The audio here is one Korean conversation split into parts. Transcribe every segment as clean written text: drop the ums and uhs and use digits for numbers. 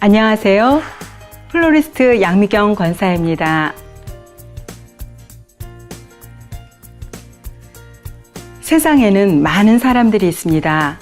안녕하세요. 플로리스트 양미경 권사입니다. 세상에는 많은 사람들이 있습니다.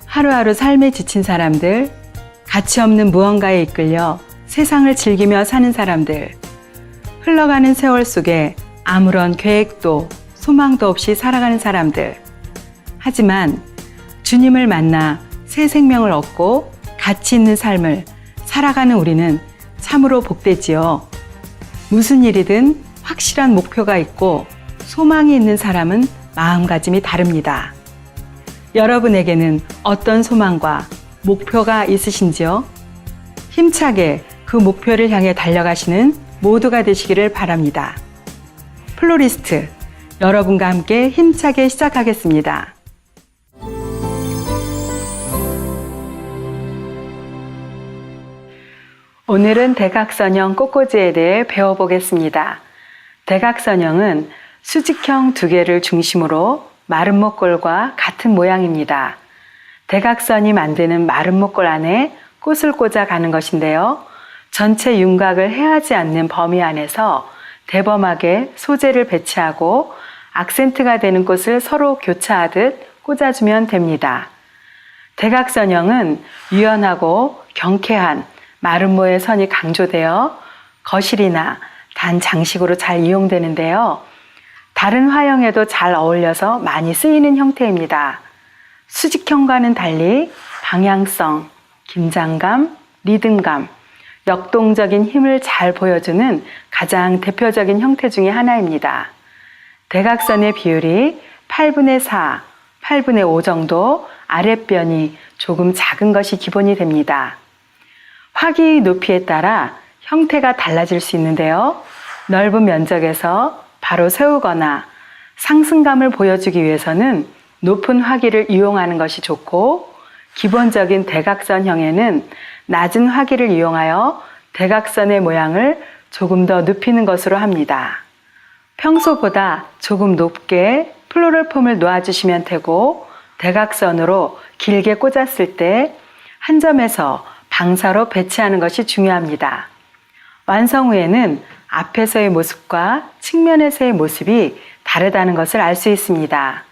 하루하루 삶에 지친 사람들, 가치 없는 무언가에 이끌려 세상을 즐기며 사는 사람들, 흘러가는 세월 속에 아무런 계획도 소망도 없이 살아가는 사람들. 하지만 주님을 만나 새 생명을 얻고 가치 있는 삶을 살아가는 우리는 참으로 복되지요. 무슨 일이든 확실한 목표가 있고 소망이 있는 사람은 마음가짐이 다릅니다. 여러분에게는 어떤 소망과 목표가 있으신지요? 힘차게 그 목표를 향해 달려가시는 모두가 되시기를 바랍니다. 플로리스트, 여러분과 함께 힘차게 시작하겠습니다. 오늘은 대각선형 꽃꽂이에 대해 배워보겠습니다. 대각선형은 수직형 두 개를 중심으로 마른 목골과 같은 모양입니다. 대각선이 만드는 마른 목골 안에 꽃을 꽂아 가는 것인데요. 전체 윤곽을 해하지 않는 범위 안에서 대범하게 소재를 배치하고 악센트가 되는 꽃을 서로 교차하듯 꽂아주면 됩니다. 대각선형은 유연하고 경쾌한 마름모의 선이 강조되어 거실이나 단 장식으로 잘 이용되는데요. 다른 화형에도 잘 어울려서 많이 쓰이는 형태입니다. 수직형과는 달리 방향성, 긴장감, 리듬감, 역동적인 힘을 잘 보여주는 가장 대표적인 형태 중에 하나입니다. 대각선의 비율이 8분의 4, 8분의 5 정도 아랫변이 조금 작은 것이 기본이 됩니다. 화기 높이에 따라 형태가 달라질 수 있는데요. 넓은 면적에서 바로 세우거나 상승감을 보여주기 위해서는 높은 화기를 이용하는 것이 좋고, 기본적인 대각선형에는 낮은 화기를 이용하여 대각선의 모양을 조금 더 눕히는 것으로 합니다. 평소보다 조금 높게 플로럴 폼을 놓아주시면 되고, 대각선으로 길게 꽂았을 때 한 점에서 방사로 배치하는 것이 중요합니다. 완성 후에는 앞에서의 모습과 측면에서의 모습이 다르다는 것을 알 수 있습니다.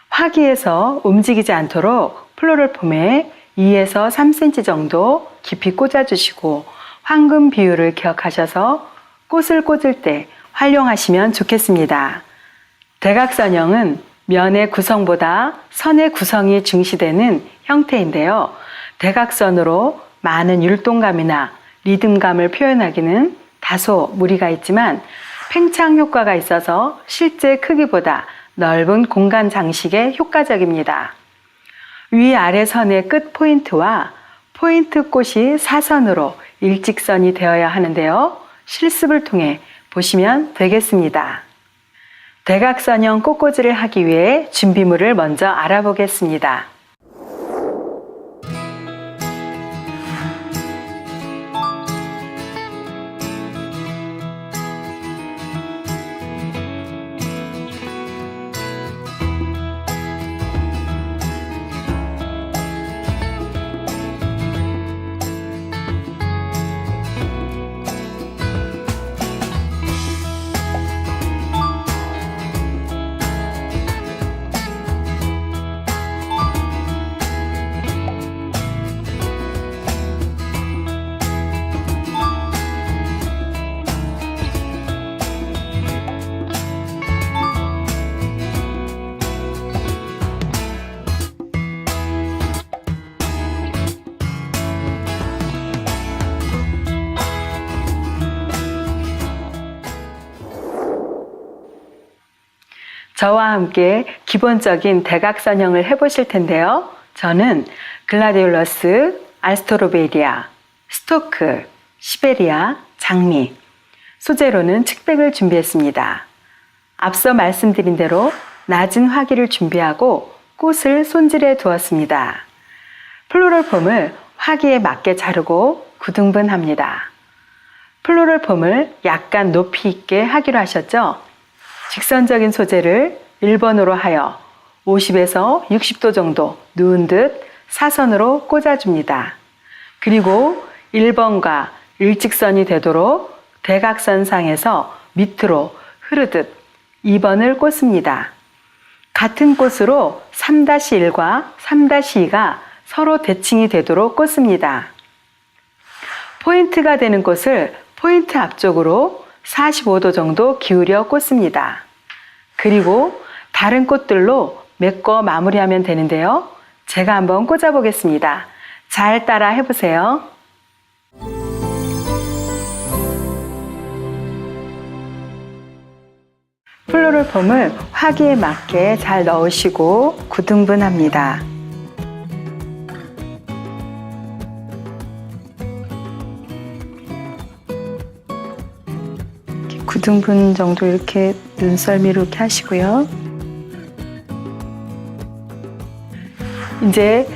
화기에서 움직이지 않도록 플로럴 폼에 2에서 3cm 정도 깊이 꽂아주시고 황금 비율을 기억하셔서 꽃을 꽂을 때 활용하시면 좋겠습니다. 대각선형은 면의 구성보다 선의 구성이 중시되는 형태인데요. 대각선으로 많은 율동감이나 리듬감을 표현하기는 다소 무리가 있지만 팽창 효과가 있어서 실제 크기보다 넓은 공간 장식에 효과적입니다. 위아래 선의 끝 포인트와 포인트 꽃이 사선으로 일직선이 되어야 하는데요. 실습을 통해 보시면 되겠습니다. 대각선형 꽃꽂이를 하기 위해 준비물을 먼저 알아보겠습니다. 저와 함께 기본적인 대각선형을 해보실 텐데요. 저는 글라디올러스, 알스토로베리아, 스토크, 시베리아, 장미, 소재로는 측백을 준비했습니다. 앞서 말씀드린 대로 낮은 화기를 준비하고 꽃을 손질해 두었습니다. 플로럴 폼을 화기에 맞게 자르고 9등분합니다. 플로럴 폼을 약간 높이 있게 하기로 하셨죠? 직선적인 소재를 1번으로 하여 50에서 60도 정도 누운 듯 사선으로 꽂아줍니다. 그리고 1번과 일직선이 되도록 대각선상에서 밑으로 흐르듯 2번을 꽂습니다. 같은 꽃으로 3-1과 3-2가 서로 대칭이 되도록 꽂습니다. 포인트가 되는 꽃을 포인트 앞쪽으로 45도 정도 기울여 꽂습니다. 그리고 다른 꽃들로 메꿔 마무리하면 되는데요. 제가 한번 꽂아 보겠습니다. 잘 따라 해보세요. 플로럴 폼을 화기에 맞게 잘 넣으시고 9등분합니다. 9등분 정도 이렇게 눈썰미로 이렇게 하시고요. 이제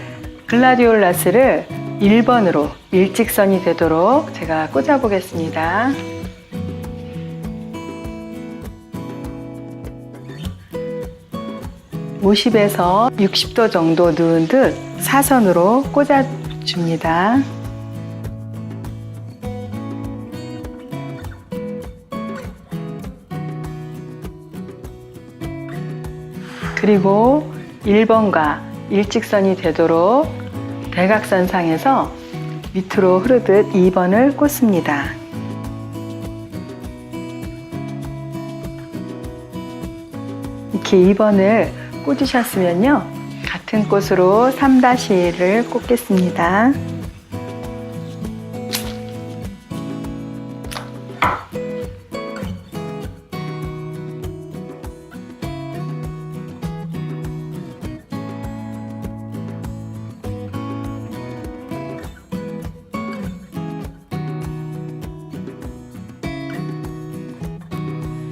글라디올라스를 1번으로 일직선이 되도록 제가 꽂아 보겠습니다. (50에서 60도) 정도 누운 듯 사선으로 꽂아 줍니다. 그리고 1번과 일직선이 되도록 대각선상에서 밑으로 흐르듯 2번을 꽂습니다. 이렇게 2번을 꽂으셨으면요, 같은 꽃으로 3-1을 꽂겠습니다.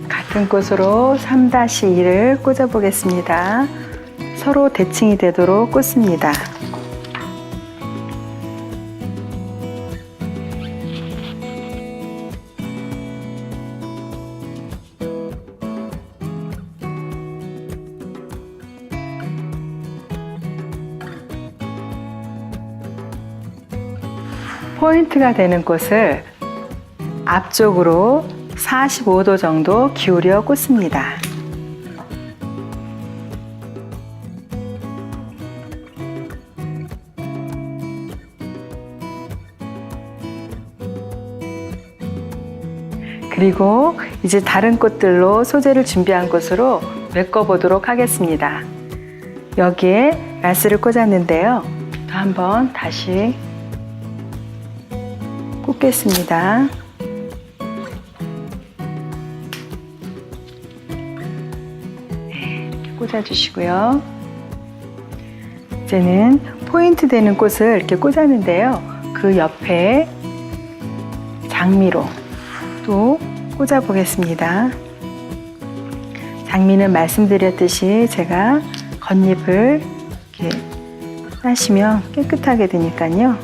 같은 꽃으로 3-2를 꽂아 보겠습니다. 서로 대칭이 되도록 꽂습니다. 포인트가 되는 꽃을 앞쪽으로 45도 정도 기울여 꽂습니다. 그리고 이제 다른 꽃들로 소재를 준비한 꽃으로 메꿔 보도록 하겠습니다. 여기에 라스를 꽂았는데요. 한번 다시 꽂겠습니다. 꽂아주시고요. 이제는 포인트 되는 꽃을 이렇게 꽂았는데요. 그 옆에 장미로 또 꽂아 보겠습니다. 장미는 말씀드렸듯이 제가 겉잎을 이렇게 따시면 깨끗하게 되니까요.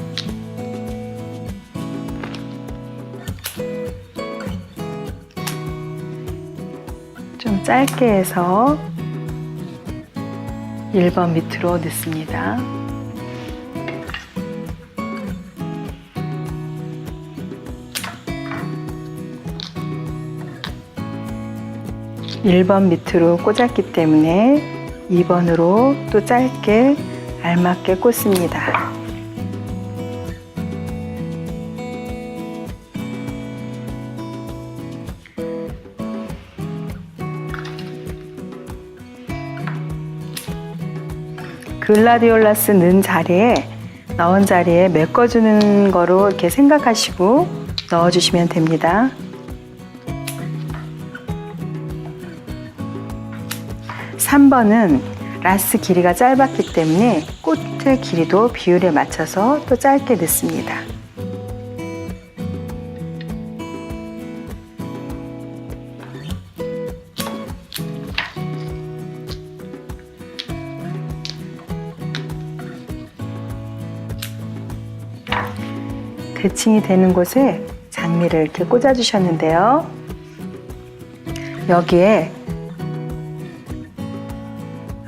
좀 짧게 해서 1번 밑으로 넣습니다. (1번) 밑으로 꽂았기 때문에 2번으로 또 짧게 알맞게 꽂습니다. 글라디올라스 넣은 자리에 메꿔주는 거로 이렇게 생각하시고 넣어주시면 됩니다. (3번은) 라스 길이가 짧았기 때문에 꽃의 길이도 비율에 맞춰서 또 짧게 넣습니다. 대칭이 되는 곳에 장미를 이렇게 꽂아 주셨는데요. 여기에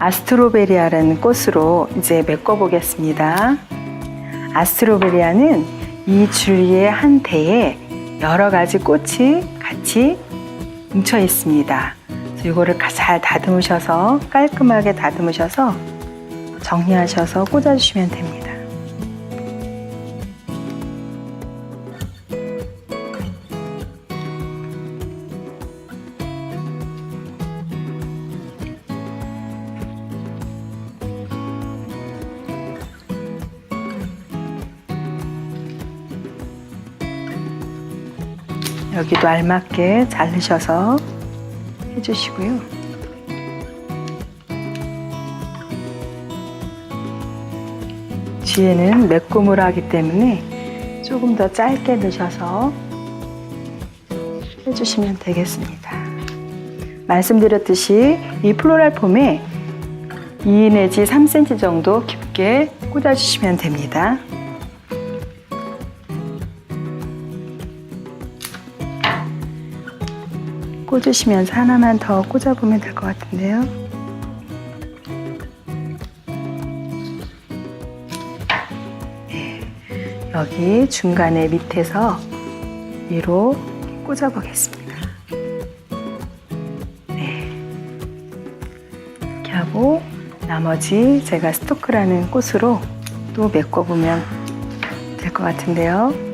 아스트로베리아라는 꽃으로 이제 메꿔 보겠습니다. 아스트로베리아는 이 줄기의 한 대에 여러 가지 꽃이 같이 뭉쳐 있습니다. 이거를 잘 다듬으셔서 깔끔하게 다듬으셔서 정리하셔서 꽂아주시면 됩니다. 여기도 알맞게 자르셔서 해주시고요. 뒤에는 매꼼으로 하기 때문에 조금 더 짧게 넣으셔서 해주시면 되겠습니다. 말씀드렸듯이 이 플로럴 폼에 2 내지 3cm 정도 깊게 꽂아주시면 됩니다. 꽂으시면서 하나만 더 꽂아보면 될 것 같은데요. 네, 여기 중간에 밑에서 위로 꽂아보겠습니다. 네, 이렇게 하고 나머지 제가 스토크라는 꽃으로 또 메꿔보면 될 것 같은데요.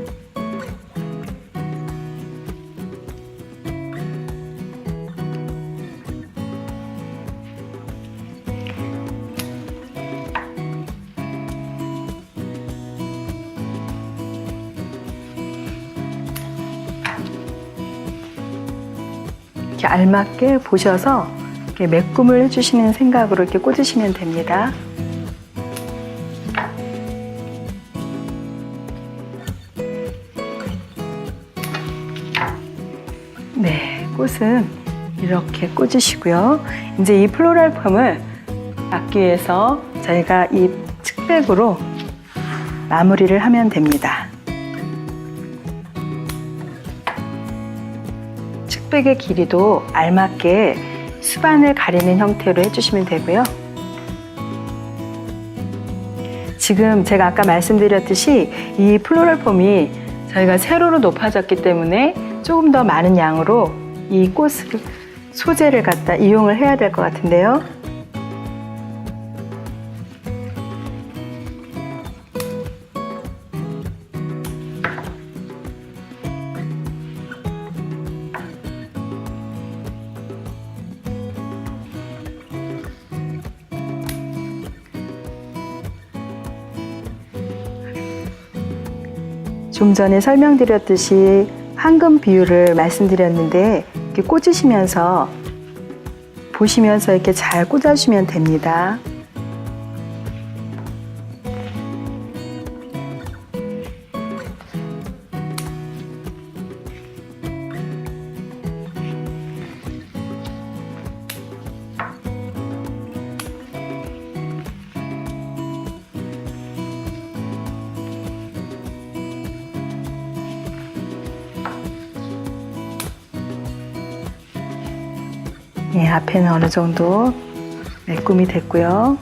이렇게 알맞게 보셔서 이렇게 메꿈을 해주시는 생각으로 이렇게 꽂으시면 됩니다. 네, 꽃은 이렇게 꽂으시고요. 이제 이 플로럴 폼을 막기 위해서 저희가 이 측백으로 마무리를 하면 됩니다. 측백의 길이도 알맞게 수반을 가리는 형태로 해주시면 되고요. 지금 제가 아까 말씀드렸듯이 이 플로럴 폼이 저희가 세로로 높아졌기 때문에 조금 더 많은 양으로 이 꽃을 소재를 갖다 이용을 해야 될 것 같은데요. 좀 전에 설명드렸듯이 황금 비율을 말씀드렸는데 이렇게 꽂으시면서 보시면서 이렇게 잘 꽂아주시면 됩니다. 예, 앞에는 어느 정도 메꿈이 됐고요.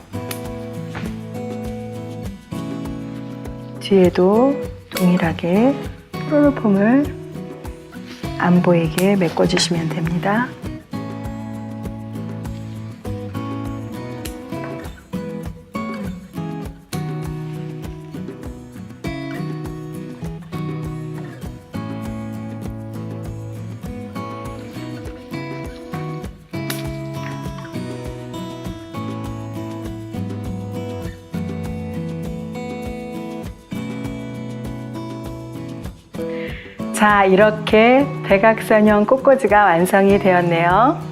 뒤에도 동일하게 플로럴 폼을 안 보이게 메꿔주시면 됩니다. 자, 이렇게 대각선형 꽃꽂이가 완성이 되었네요.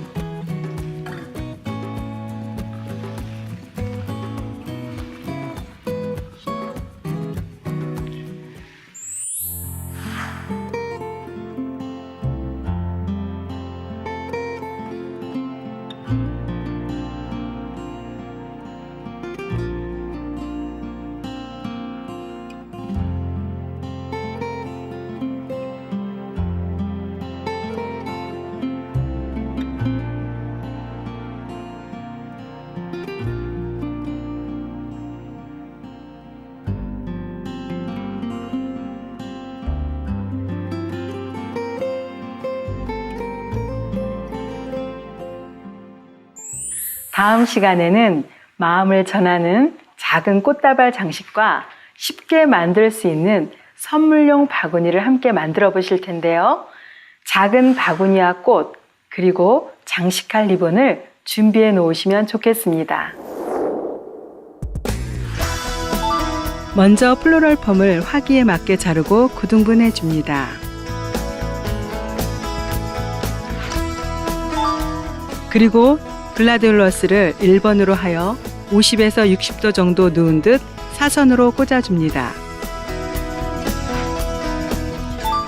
다음 시간에는 마음을 전하는 작은 꽃다발 장식과 쉽게 만들 수 있는 선물용 바구니를 함께 만들어 보실 텐데요. 작은 바구니와 꽃, 그리고 장식할 리본을 준비해 놓으시면 좋겠습니다. 먼저 플로럴 펌을 화기에 맞게 자르고 고등분해 줍니다. 그리고 글라디올러스를 1번으로 하여 50에서 60도 정도 누운 듯 사선으로 꽂아줍니다.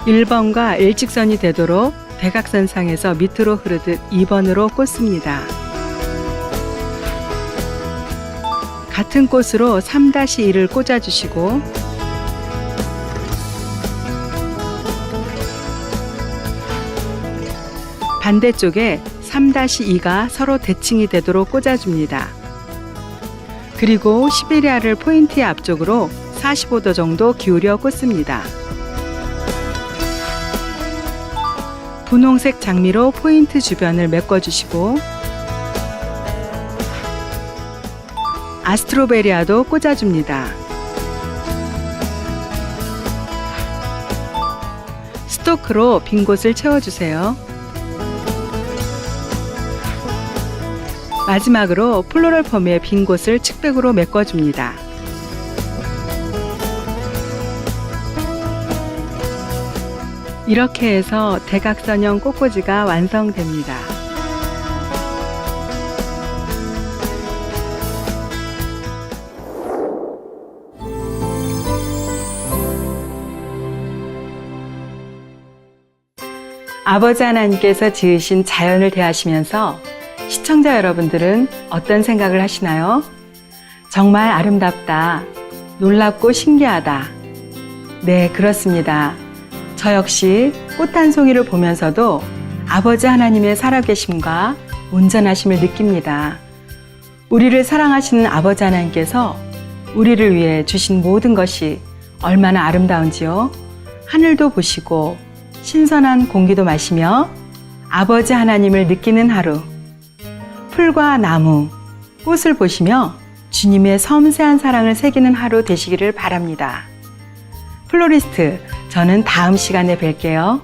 1번과 일직선이 되도록 대각선상에서 밑으로 흐르듯 2번으로 꽂습니다. 같은 꽃으로 3-1을 꽂아주시고 반대쪽에 3-2가 서로 대칭이 되도록 꽂아줍니다. 그리고 시베리아를 포인트의 앞쪽으로 45도 정도 기울여 꽂습니다. 분홍색 장미로 포인트 주변을 메꿔주시고 아스트로베리아도 꽂아줍니다. 스토크로 빈 곳을 채워주세요. 마지막으로 플로럴 펌의 빈 곳을 측백으로 메꿔줍니다. 이렇게 해서 대각선형 꽃꽂이가 완성됩니다. 아버지 하나님께서 지으신 자연을 대하시면서 시청자 여러분들은 어떤 생각을 하시나요? 정말 아름답다, 놀랍고 신기하다. 네, 그렇습니다. 저 역시 꽃 한 송이를 보면서도 아버지 하나님의 살아계심과 온전하심을 느낍니다. 우리를 사랑하시는 아버지 하나님께서 우리를 위해 주신 모든 것이 얼마나 아름다운지요. 하늘도 보시고 신선한 공기도 마시며 아버지 하나님을 느끼는 하루, 풀과 나무, 꽃을 보시며 주님의 섬세한 사랑을 새기는 하루 되시기를 바랍니다. 플로리스트, 저는 다음 시간에 뵐게요.